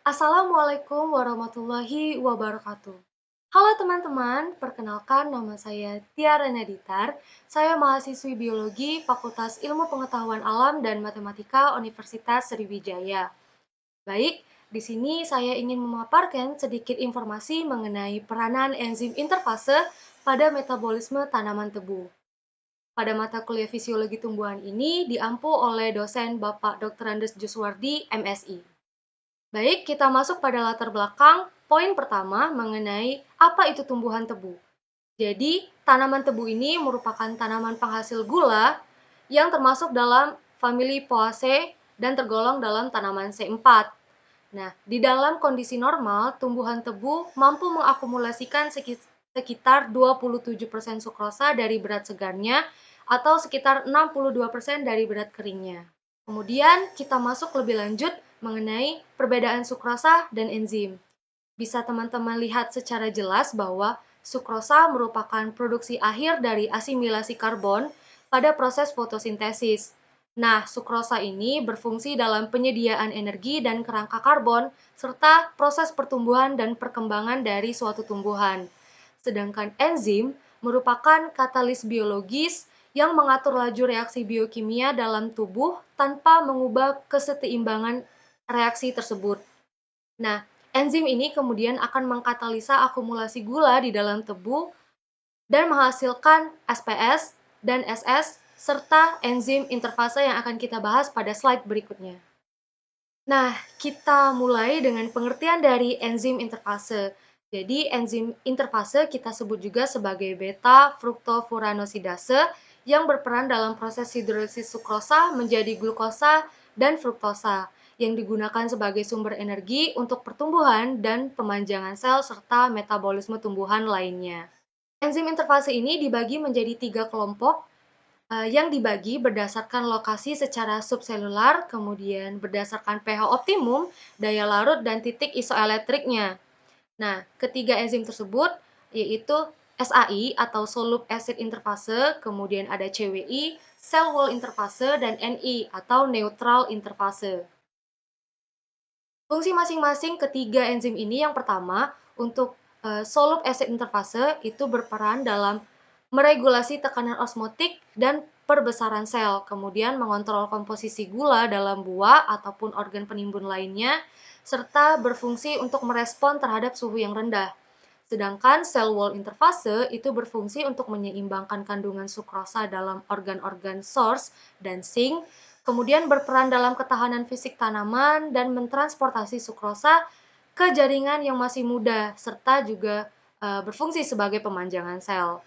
Assalamualaikum warahmatullahi wabarakatuh. Halo teman-teman, perkenalkan nama saya Tiara Naditar. Saya mahasiswi biologi Fakultas Ilmu Pengetahuan Alam dan Matematika Universitas Sriwijaya. Baik, di sini saya ingin memaparkan sedikit informasi mengenai peranan enzim interfase pada metabolisme tanaman tebu. Pada mata kuliah fisiologi tumbuhan ini diampu oleh dosen Bapak Dr. Andes Juswardi, MSI. Baik, kita masuk pada latar belakang. Poin pertama mengenai apa itu tumbuhan tebu. Jadi, tanaman tebu ini merupakan tanaman penghasil gula yang termasuk dalam famili Poaceae dan tergolong dalam tanaman C4. Nah, di dalam kondisi normal, tumbuhan tebu mampu mengakumulasikan sekitar 27% sukrosa dari berat segarnya atau sekitar 62% dari berat keringnya. Kemudian kita masuk lebih lanjut mengenai perbedaan sukrosa dan enzim. Bisa teman-teman lihat secara jelas bahwa sukrosa merupakan produksi akhir dari asimilasi karbon pada proses fotosintesis. Nah, sukrosa ini berfungsi dalam penyediaan energi dan kerangka karbon serta proses pertumbuhan dan perkembangan dari suatu tumbuhan. Sedangkan enzim merupakan katalis biologis yang mengatur laju reaksi biokimia dalam tubuh tanpa mengubah kesetimbangan reaksi tersebut. Nah, enzim ini kemudian akan mengkatalisa akumulasi gula di dalam tebu dan menghasilkan SPS dan SS serta enzim interfase yang akan kita bahas pada slide berikutnya. Nah, kita mulai dengan pengertian dari enzim interfase. Jadi, enzim interfase kita sebut juga sebagai beta-fruktofuranosidase yang berperan dalam proses hidrolisis sukrosa menjadi glukosa dan fruktosa yang digunakan sebagai sumber energi untuk pertumbuhan dan pemanjangan sel serta metabolisme tumbuhan lainnya. Enzim interfase ini dibagi menjadi 3 kelompok yang dibagi berdasarkan lokasi secara subselular, kemudian berdasarkan pH optimum, daya larut, dan titik isoelektriknya. Nah, ketiga enzim tersebut yaitu SAI atau solub acid interfase, kemudian ada CWI, cell wall interfase, dan NI atau neutral interfase. Fungsi masing-masing ketiga enzim ini yang pertama untuk solub acid interfase itu berperan dalam meregulasi tekanan osmotik dan perbesaran sel, kemudian mengontrol komposisi gula dalam buah ataupun organ penimbun lainnya, serta berfungsi untuk merespon terhadap suhu yang rendah. Sedangkan cell wall interfase itu berfungsi untuk menyeimbangkan kandungan sukrosa dalam organ-organ source dan sink, kemudian berperan dalam ketahanan fisik tanaman dan mentransportasi sukrosa ke jaringan yang masih muda, serta juga berfungsi sebagai pemanjangan sel.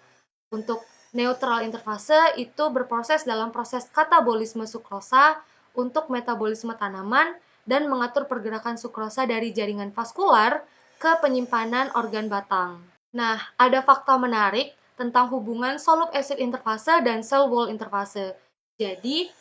Untuk neutral interfase itu berproses dalam proses katabolisme sukrosa untuk metabolisme tanaman dan mengatur pergerakan sukrosa dari jaringan vaskular ke penyimpanan organ batang. Nah, ada fakta menarik tentang hubungan solub acid interfase dan cell wall interfase. Jadi,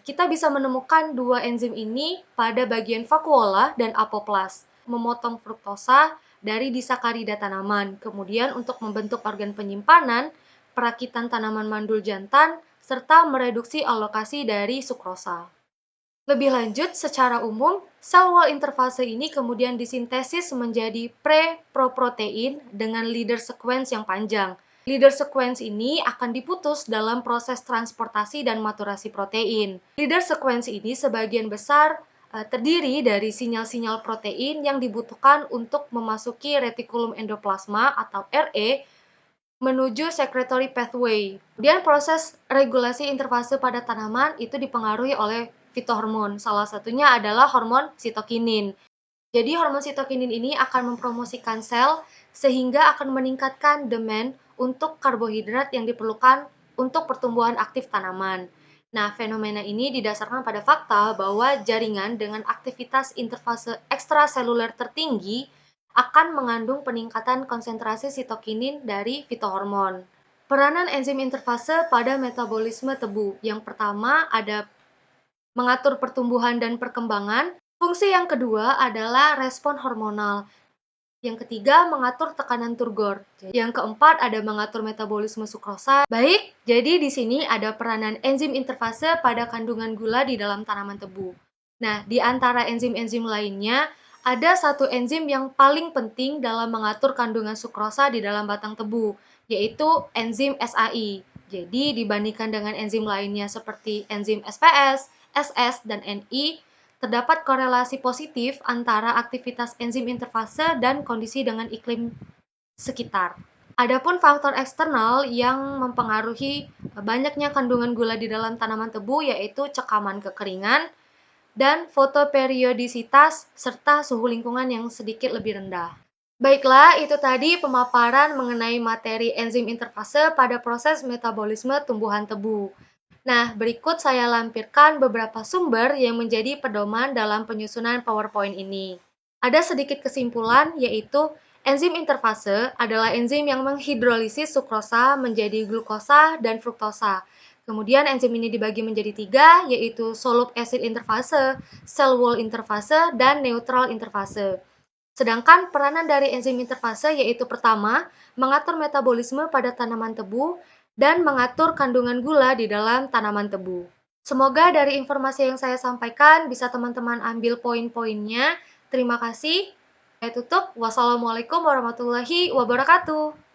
kita bisa menemukan dua enzim ini pada bagian vakuola dan apoplas, memotong fruktosa dari disakarida tanaman, kemudian untuk membentuk organ penyimpanan, perakitan tanaman mandul jantan, serta mereduksi alokasi dari sukrosa. Lebih lanjut, secara umum, cell wall interfase ini kemudian disintesis menjadi pre-proprotein dengan leader sequence yang panjang. Leader sequence ini akan diputus dalam proses transportasi dan maturasi protein. Leader sequence ini sebagian besar terdiri dari sinyal-sinyal protein yang dibutuhkan untuk memasuki retikulum endoplasma atau RE menuju secretory pathway. Kemudian proses regulasi interfase pada tanaman itu dipengaruhi oleh fitohormon. Salah satunya adalah hormon sitokinin. Jadi hormon sitokinin ini akan mempromosikan sel sehingga akan meningkatkan demand untuk karbohidrat yang diperlukan untuk pertumbuhan aktif tanaman. Nah, fenomena ini didasarkan pada fakta bahwa jaringan dengan aktivitas interfase ekstraseluler tertinggi akan mengandung peningkatan konsentrasi sitokinin dari fitohormon. Peranan enzim interfase pada metabolisme tebu. Yang pertama ada mengatur pertumbuhan dan perkembangan. Fungsi yang kedua adalah respon hormonal. Yang ketiga, mengatur tekanan turgor. Yang keempat, ada mengatur metabolisme sukrosa. Baik, jadi di sini ada peranan enzim interfase pada kandungan gula di dalam tanaman tebu. Nah, di antara enzim-enzim lainnya, Ada satu enzim yang paling penting dalam mengatur kandungan sukrosa di dalam batang tebu, yaitu enzim SAI. Jadi, dibandingkan dengan enzim lainnya seperti enzim SPS, SS, dan NI, terdapat korelasi positif antara aktivitas enzim interfase dan kondisi dengan iklim sekitar. Adapun faktor eksternal yang mempengaruhi banyaknya kandungan gula di dalam tanaman tebu yaitu cekaman kekeringan dan fotoperiodisitas serta suhu lingkungan yang sedikit lebih rendah. Baiklah, itu tadi pemaparan mengenai materi enzim interfase pada proses metabolisme tumbuhan tebu. Nah, berikut saya lampirkan beberapa sumber yang menjadi pedoman dalam penyusunan PowerPoint ini. Ada sedikit kesimpulan, yaitu enzim interfase adalah enzim yang menghidrolisis sukrosa menjadi glukosa dan fruktosa. Kemudian enzim ini dibagi menjadi tiga, yaitu soluble acid interfase, cell wall interfase, dan neutral interfase. Sedangkan peranan dari enzim interfase yaitu pertama, mengatur metabolisme pada tanaman tebu dan mengatur kandungan gula di dalam tanaman tebu. Semoga dari informasi yang saya sampaikan bisa teman-teman ambil poin-poinnya. Terima kasih. Saya tutup. Wassalamualaikum warahmatullahi wabarakatuh.